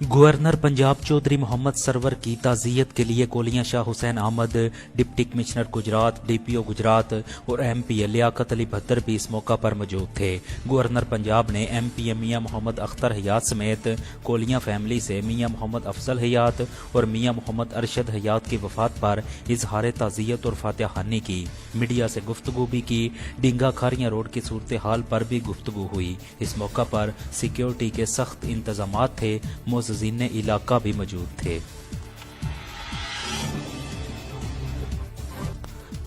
Governor Punjab Chaudhry Mohammad Sarwar की ताज़ियत के लिए Kolian Shah Hussain Ahmad, deputy commissioner Gujrat, DPO Gujrat और एमपी लियाकत अली भद्दर भी इस मौका पर मौजूद थे। गवर्नर पंजाब ने एमपी मियां मोहम्मद अख्तर हयात समेत कोलियां फैमिली से मियां मोहम्मद अफजल हयात और मियां मोहम्मद अरशद हयात की वफात पर इजहार ताज़ियत और फातिहानी की। मीडिया से गुफ्तगू भी की। डिंगा खारियां रोड की सूरत हाल पर भी गुफ्तगू हुई। इस मौका पर सिक्योरिटी के सख्त इंतजामात थे। मुअज़्ज़िज़ीन इलाका भी मौजूद थे।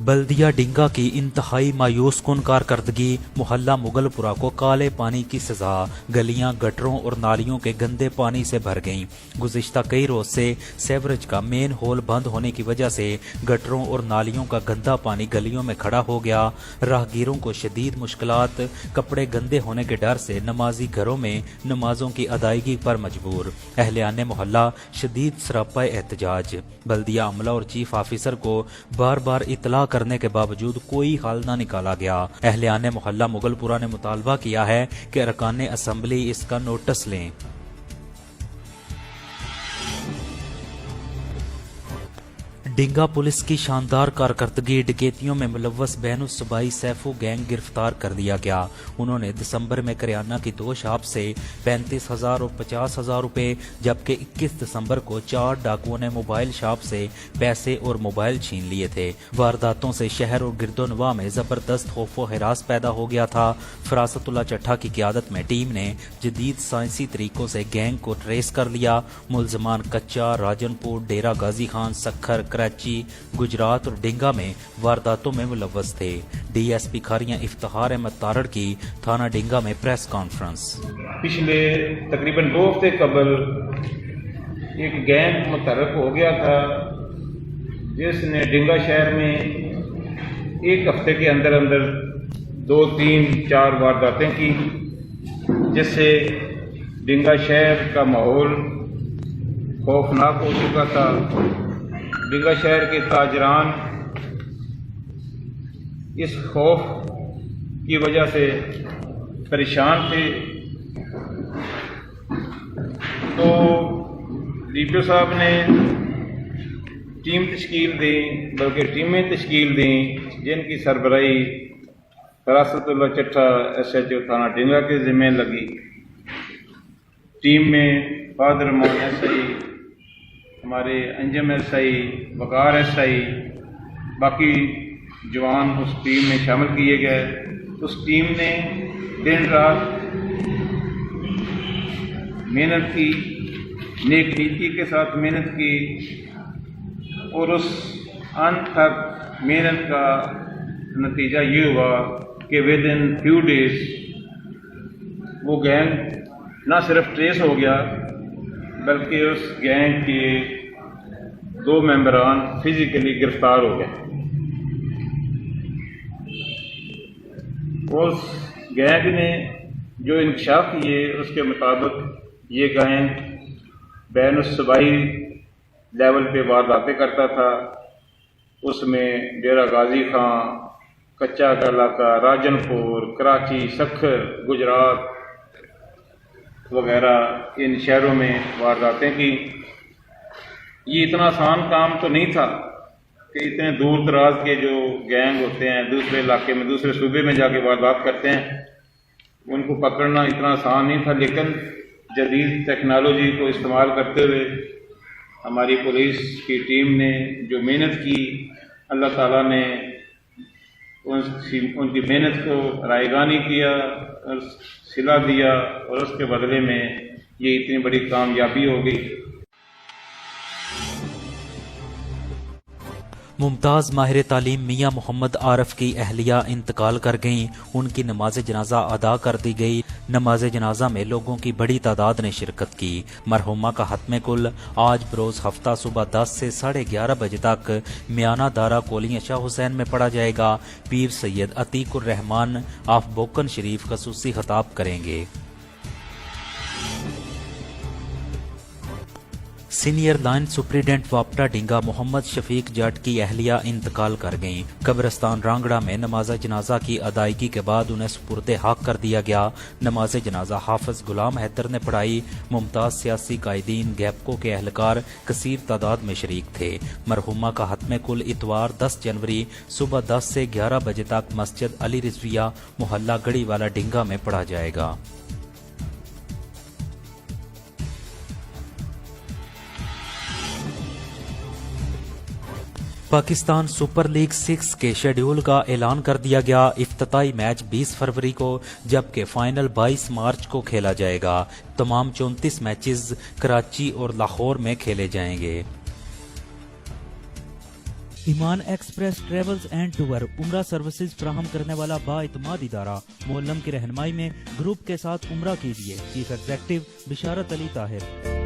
बल्दिया डिंगा की इंतहाई मायूस कुन कारकर्दगी, मोहल्ला मुगलपुरा को काले पानी की सजा। गलियां गटरों और नालियों के गंदे पानी से भर गईं। गुज़िश्ता कई रोज से सेवरेज का मेन होल बंद होने की वजह से गटरों और नालियों का गंदा पानी गलियों में खड़ा हो गया। राहगीरों को शदीद मुश्किलात। कपड़े गंदे होने के डर से नमाजी घरों में नमाजों की अदायगी पर मजबूर। अहलियान मोहल्ला शदीद सरापा एहतजाज। बल्दिया अमला और चीफ ऑफिसर को बार बार इतला करने के बावजूद कोई हल न निकाला गया। अहलियान मोहल्ला मुगलपुरा ने मुतालबा किया है कि अरकान असम्बली इसका नोटिस लें। डिंगा पुलिस की शानदार कारकर्दगी। डकैतियों में मुलव्वस बैनुस सूबाई सैफू गैंग गिरफ्तार कर दिया गया। उन्होंने दिसंबर में करियाना की 2 शॉप से 35,000 और 50,000 रुपए, जबकि 21 दिसंबर को 4 डाकुओं ने मोबाइल शॉप से पैसे और मोबाइल छीन लिए थे। वारदातों से शहर और गिरदोनवा में जबरदस्त खौफो हिरास पैदा हो गया था। फरासतुल्ला चट्ठा की क़ियादत में टीम ने जदीद साइंसी तरीकों से गैंग को ट्रेस कर लिया। मुलजमान कच्चा, राजनपुर, डेरा गाजी खान, सखर, कराची, गुजरात और डिंगा में वारदातों में मुलव्वस थे। डीएसपी खारियां इफ्तिखार अहमद तारड़ की थाना डिंगा में प्रेस कॉन्फ्रेंस। पिछले तकरीबन 2 हफ्ते कबल एक गैंग मुतहरक हो गया था जिसने डिंगा शहर में एक हफ्ते के अंदर अंदर 2, 3, 4 वारदातें की, जिससे डिंगा शहर का माहौल खौफनाक हो चुका था। डिंगा शहर के ताजरान इस खौफ की वजह से परेशान थे। तो डीपीओ साहब ने टीम तश्कील दी, बल्कि टीमें तश्कील दी, जिनकी सरबराही फरासतुल्ला चट्ठा SHO थाना डिंगा के ज़िम्मे लगी। टीम में फादर मोहम्मद SI, हमारे अंजम SI, वकार SI, बाकी जवान उस टीम में शामिल किए गए। उस टीम ने दिन रात मेहनत की, नेक नीति के साथ मेहनत की और उस अंत तक मेहनत का नतीजा ये हुआ कि विद इन फ्यू डेज वो गैंग न सिर्फ ट्रेस हो गया, बल्कि उस गैंग के 2 मेंबरान फिजिकली गिरफ्तार हो गए। उस गैंग ने जो इंकशाफ किए उसके मुताबिक ये गैंग बैनुस सूबाई लेवल पे वारदातें करता था। उसमें डेरा गाजी खां, कच्चा का इलाका, राजनपुर, कराची, सखर, गुजरात वगैरह इन शहरों में वारदातें की। ये इतना आसान काम तो नहीं था कि इतने दूर दराज के जो गैंग होते हैं दूसरे इलाके में, दूसरे सूबे में जाके वारदात करते हैं, उनको पकड़ना इतना आसान नहीं था। लेकिन जदीद टेक्नोलॉजी को इस्तेमाल करते हुए हमारी पुलिस की टीम ने जो मेहनत की, अल्लाह ताला ने उनकी मेहनत को रायगानी किया और सिला दिया और उसके बदले में ये इतनी बड़ी कामयाबी हो गई। मुमताज़ माहिर तालीम मियां मोहम्मद आरफ की अहलिया इंतकाल कर गईं। उनकी नमाज जनाजा अदा कर दी गई। नमाज जनाजा में लोगों की बड़ी तादाद ने शिरकत की। मरहुमा का हत्मे कुल आज बरोज़ हफ्ता सुबह 10 से 11:30 बजे तक मियाना दारा कोलियां शाह हुसैन में पढ़ा जाएगा। पीर सैयद अतीकुर रहमान ऑफ बोकन शरीफ खसूसी खिताब करेंगे। Senior line superintendent वापटा डिंगा Mohammad Shafiq जट की अहलिया इंतकाल कर गईं। कब्रिस्तान रांगड़ा में नमाज जनाजा की अदायगी के बाद उन्हें सुपुर्द हक कर दिया गया। नमाज जनाजा हाफिज गुलाम हैदर ने पढ़ाई। मुमताज सियासी कायदीन गैपको के अहलकार कसीर तादाद में शरीक थे। मरहुमा का हत्म कुल इतवार 10 जनवरी सुबह 10 से 11 बजे तक मस्जिद अली रिजविया मोहल्ला गढ़ी वाला डिंगा में पढ़ा जाएगा। पाकिस्तान सुपर लीग 6 के शेड्यूल का ऐलान कर दिया गया। इफ्तिताई मैच 20 फरवरी को जबकि फाइनल 22 मार्च को खेला जाएगा। तमाम 34 मैचेस कराची और लाहौर में खेले जाएंगे। ईमान एक्सप्रेस ट्रेवल्स एंड टूर उम्रा सर्विसेज फराहम करने वाला बाइतमाद इदारा मोहल्लम की रहनुमाई में ग्रुप के साथ उम्रा कीजिए। चीफ एग्जीक्यूटिव बिशारत अली ताहिर।